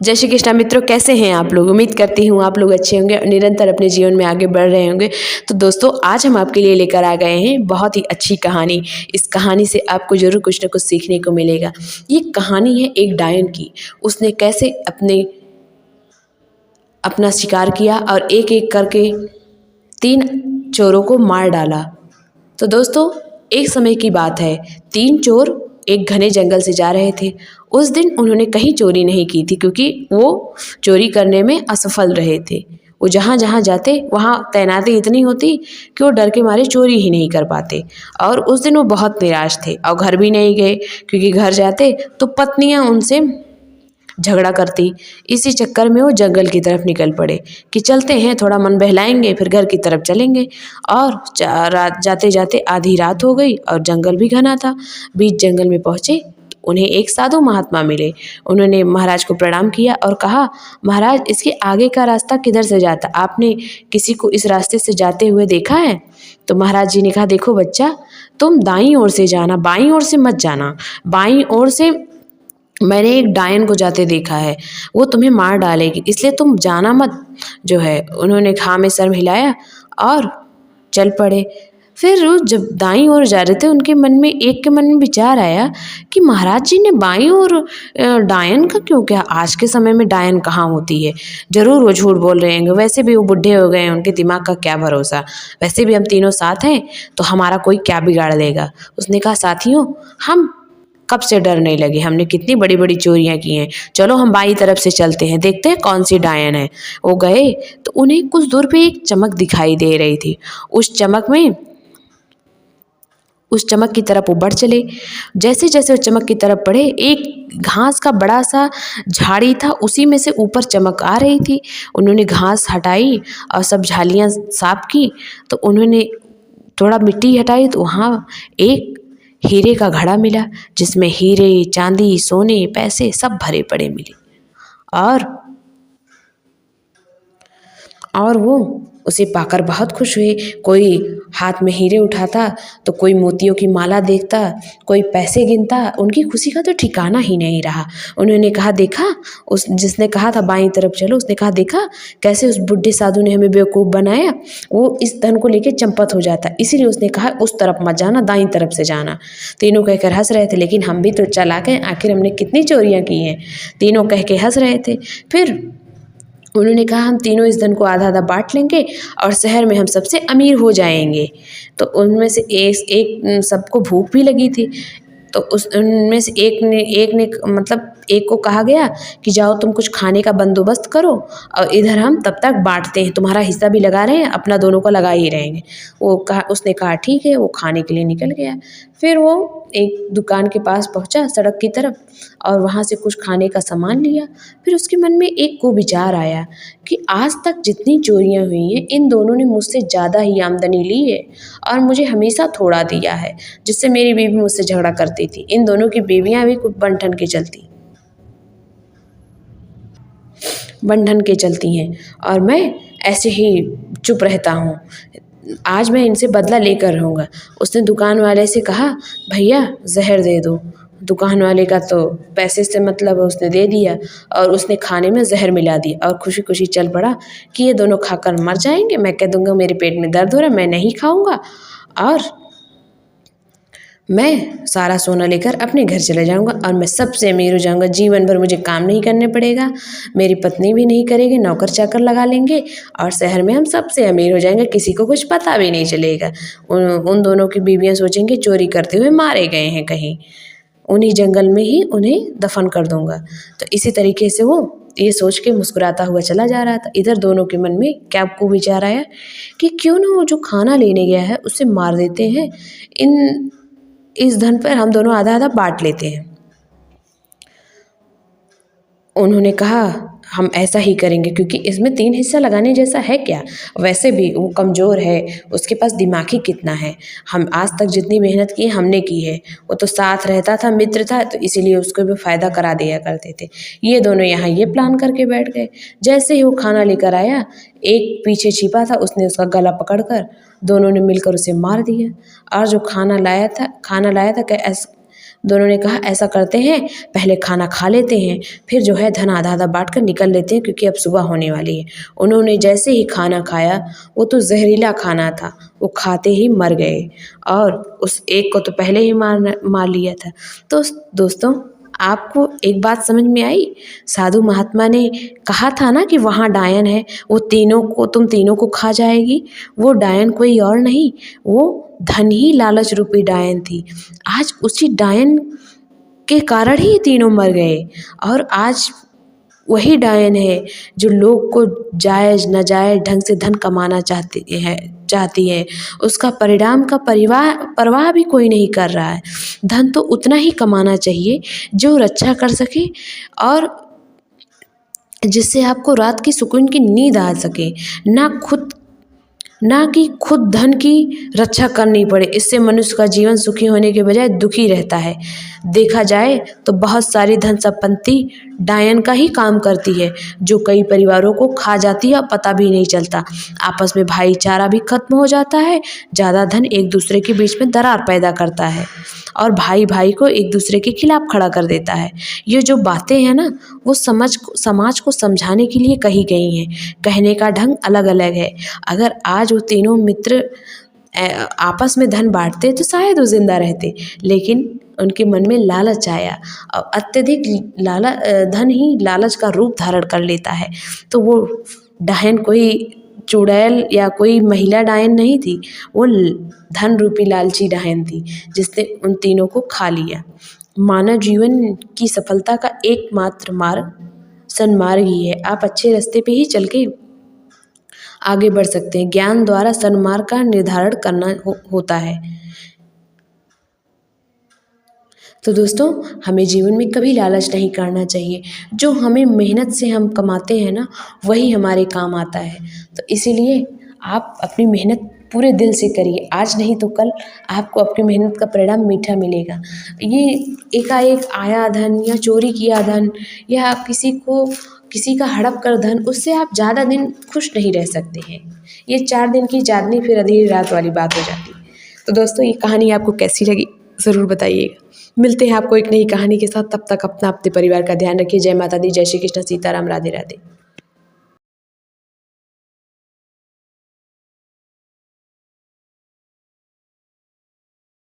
जय श्री कृष्णा मित्रों, कैसे हैं आप लोग। उम्मीद करती हूँ आप लोग अच्छे होंगे और निरंतर अपने जीवन में आगे बढ़ रहे होंगे। तो दोस्तों, आज हम आपके लिए लेकर आ गए हैं बहुत ही अच्छी कहानी। इस कहानी से आपको ज़रूर कुछ ना कुछ सीखने को मिलेगा। ये कहानी है एक डायन की। उसने कैसे अपना शिकार किया और एक एक करके 3 चोरों को मार डाला। तो दोस्तों, एक समय की बात है, 3 चोर एक घने जंगल से जा रहे थे। उस दिन उन्होंने कहीं चोरी नहीं की थी, क्योंकि वो चोरी करने में असफल रहे थे। वो जहाँ जहाँ जाते वहाँ तैनाती इतनी होती कि वो डर के मारे चोरी ही नहीं कर पाते। और उस दिन वो बहुत निराश थे और घर भी नहीं गए, क्योंकि घर जाते तो पत्नियाँ उनसे झगड़ा करती। इसी चक्कर में वो जंगल की तरफ निकल पड़े कि चलते हैं, थोड़ा मन बहलाएंगे, फिर घर की तरफ चलेंगे। और रात जाते जाते आधी रात हो गई और जंगल भी घना था। बीच जंगल में पहुँचे तो उन्हें एक साधु महात्मा मिले। उन्होंने महाराज को प्रणाम किया और कहा, महाराज, इसके आगे का रास्ता किधर से जाता? आपने किसी को इस रास्ते से जाते हुए देखा है? तो महाराज जी ने कहा, देखो बच्चा, तुम दाईं ओर से जाना, बाईं ओर से मत जाना। बाईं ओर से मैंने एक डायन को जाते देखा है, वो तुम्हें मार डालेगी, इसलिए तुम जाना मत जो है। उन्होंने हाँ में सर हिलाया और चल पड़े। फिर वो जब दाईं ओर जा रहे थे, उनके मन में, एक के मन में विचार आया कि महाराज जी ने बाईं ओर डायन का क्यों किया? आज के समय में डायन कहाँ होती है, ज़रूर वो झूठ बोल रहे हैं। वैसे भी वो बुढ़े हो गए हैं, उनके दिमाग का क्या भरोसा। वैसे भी हम तीनों साथ हैं तो हमारा कोई क्या बिगाड़ देगा। उसने कहा, साथियों, हम कब से डरने लगे, हमने कितनी बड़ी बड़ी चोरियां की हैं। चलो हम बाई तरफ से चलते हैं, देखते हैं कौन सी डायन है। वो गए तो उन्हें कुछ दूर पे एक चमक दिखाई दे रही थी। उस चमक की तरफ वो बढ़ चले। जैसे जैसे उस चमक की तरफ बढ़े, एक घास का बड़ा सा झाड़ी था, उसी में से ऊपर चमक आ रही थी। उन्होंने घास हटाई और सब झालियाँ साफ की। तो उन्होंने थोड़ा मिट्टी हटाई तो वहाँ एक हीरे का घड़ा मिला, जिसमें हीरे, चांदी, सोने, पैसे सब भरे पड़े मिले। और वो उसे पाकर बहुत खुश हुए। कोई हाथ में हीरे उठाता तो कोई मोतियों की माला देखता, कोई पैसे गिनता। उनकी खुशी का तो ठिकाना ही नहीं रहा। उन्होंने कहा, देखा, उस जिसने कहा था बाईं तरफ चलो, उसने कहा, देखा कैसे उस बुढ़े साधु ने हमें बेवकूफ़ बनाया। वो इस धन को लेकर चंपत हो जाता, इसीलिए उसने कहा उस तरफ मत जाना, दाईं तरफ से जाना। तीनों कहकर हंस रहे थे, लेकिन हम भी तो चालाक हैं, आखिर हमने कितनी चोरियाँ की हैं। तीनों कह के हंस रहे थे। फिर उन्होंने कहा, हम तीनों इस धन को आधा आधा बांट लेंगे और शहर में हम सबसे अमीर हो जाएंगे। तो उनमें से एक सबको भूख भी लगी थी। तो उनमें से एक ने मतलब एक को कहा गया कि जाओ तुम कुछ खाने का बंदोबस्त करो और इधर हम तब तक बांटते हैं, तुम्हारा हिस्सा भी लगा रहे हैं, अपना दोनों को लगा ही रहेंगे। उसने कहा ठीक है। वो खाने के लिए निकल गया। फिर वो एक दुकान के पास पहुंचा, सड़क की तरफ, और वहाँ से कुछ खाने का सामान लिया। फिर उसके मन में एक को विचार आया कि आज तक जितनी चोरियाँ हुई हैं, इन दोनों ने मुझसे ज़्यादा ही आमदनी ली है और मुझे हमेशा थोड़ा दिया है, जिससे मेरी बीवी मुझसे झगड़ा करती थी। इन दोनों की बीवियाँ भी कुछ बन ठन के चलती हैं और मैं ऐसे ही चुप रहता हूँ। आज मैं इनसे बदला लेकर रहूँगा। उसने दुकान वाले से कहा, भैया जहर दे दो। दुकान वाले का तो पैसे से मतलब उसने दे दिया और उसने खाने में जहर मिला दिया और खुशी खुशी चल पड़ा कि ये दोनों खाकर मर जाएंगे। मैं कह दूँगा मेरे पेट में दर्द हो रहा है, मैं नहीं खाऊँगा और मैं सारा सोना लेकर अपने घर चले जाऊंगा और मैं सबसे अमीर हो जाऊंगा। जीवन भर मुझे काम नहीं करने पड़ेगा, मेरी पत्नी भी नहीं करेगी, नौकर चाकर लगा लेंगे और शहर में हम सबसे अमीर हो जाएंगे, किसी को कुछ पता भी नहीं चलेगा। उन दोनों की बीवियां सोचेंगे चोरी करते हुए मारे गए हैं कहीं, उन्हीं जंगल में ही उन्हें दफन कर दूंगा। तो इसी तरीके से वो ये सोच के मुस्कुराता हुआ चला जा रहा था। इधर दोनों के मन में क्या आपको विचार आया कि क्यों ना वो जो खाना लेने गया है उसे मार देते हैं, इस धन पर हम दोनों आधा आधा बांट लेते हैं। उन्होंने कहा, हम ऐसा ही करेंगे, क्योंकि इसमें 3 हिस्सा लगाने जैसा है क्या। वैसे भी वो कमज़ोर है, उसके पास दिमाग ही कितना है। हम आज तक जितनी मेहनत की हमने की है। वो तो साथ रहता था, मित्र था, तो इसीलिए उसको भी फ़ायदा करा दिया करते थे। ये दोनों यहाँ ये प्लान करके बैठ गए। जैसे ही वो खाना लेकर आया, एक पीछे छिपा था, उसने उसका गला पकड़कर दोनों ने मिलकर उसे मार दिया। और जो खाना लाया था दोनों ने कहा ऐसा करते हैं, पहले खाना खा लेते हैं, फिर जो है धन आधा आधा बांट कर निकल लेते हैं, क्योंकि अब सुबह होने वाली है। उन्होंने जैसे ही खाना खाया, वो तो जहरीला खाना था, वो खाते ही मर गए और उस एक को तो पहले ही मार लिया था। तो दोस्तों, आपको एक बात समझ में आई? साधु महात्मा ने कहा था ना कि वहाँ डायन है, वो तुम तीनों को खा जाएगी। वो डायन कोई और नहीं, वो धन ही लालच रूपी डायन थी। आज उसी डायन के कारण ही तीनों मर गए, और आज वही डायन है जो लोग को जायज़ नाजायज़ ढंग से धन कमाना चाहती है। उसका परिणाम का परवाह भी कोई नहीं कर रहा है। धन तो उतना ही कमाना चाहिए जो रक्षा कर सके, और जिससे आपको रात की सुकून की नींद आ सके, ना कि खुद धन की रक्षा करनी पड़े। इससे मनुष्य का जीवन सुखी होने के बजाय दुखी रहता है। देखा जाए तो बहुत सारी धन संपत्ति डायन का ही काम करती है, जो कई परिवारों को खा जाती है और पता भी नहीं चलता। आपस में भाईचारा भी खत्म हो जाता है। ज़्यादा धन एक दूसरे के बीच में दरार पैदा करता है और भाई भाई को एक दूसरे के खिलाफ खड़ा कर देता है। ये जो बातें हैं ना, वो समाज को समझाने के लिए कही गई हैं। कहने का ढंग अलग अलग है। अगर आज वो तीनों मित्र आपस में धन बांटते तो शायद वो जिंदा रहते, लेकिन उनके मन में लालच आया, और अत्यधिक धन ही लालच का रूप धारण कर लेता है। तो वो डायन कोई चुड़ैल या कोई महिला डायन नहीं थी, वो धन रूपी लालची डायन थी, जिसने उन तीनों को खा लिया। मानव जीवन की सफलता का एकमात्र मार्ग सन्मार्ग ही है। आप अच्छे रास्ते पे ही चल के आगे बढ़ सकते हैं। ज्ञान द्वारा सन्मार्ग का निर्धारण करना होता है। तो दोस्तों, हमें जीवन में कभी लालच नहीं करना चाहिए। जो हमें मेहनत से हम कमाते हैं ना, वही हमारे काम आता है। तो इसीलिए आप अपनी मेहनत पूरे दिल से करिए। आज नहीं तो कल आपको अपनी मेहनत का परिणाम मीठा मिलेगा। ये एकाएक आया धन या चोरी किया धन या किसी का हड़प कर धन, उससे आप ज़्यादा दिन खुश नहीं रह सकते हैं। ये 4 दिन की चांदनी फिर अंधेरी रात वाली बात हो जाती है। तो दोस्तों, ये कहानी आपको कैसी लगी ज़रूर बताइएगा। मिलते हैं आपको एक नई कहानी के साथ। तब तक अपने परिवार का ध्यान रखिए। जय माता दी, जय श्री कृष्ण, सीताराम, राधे राधे।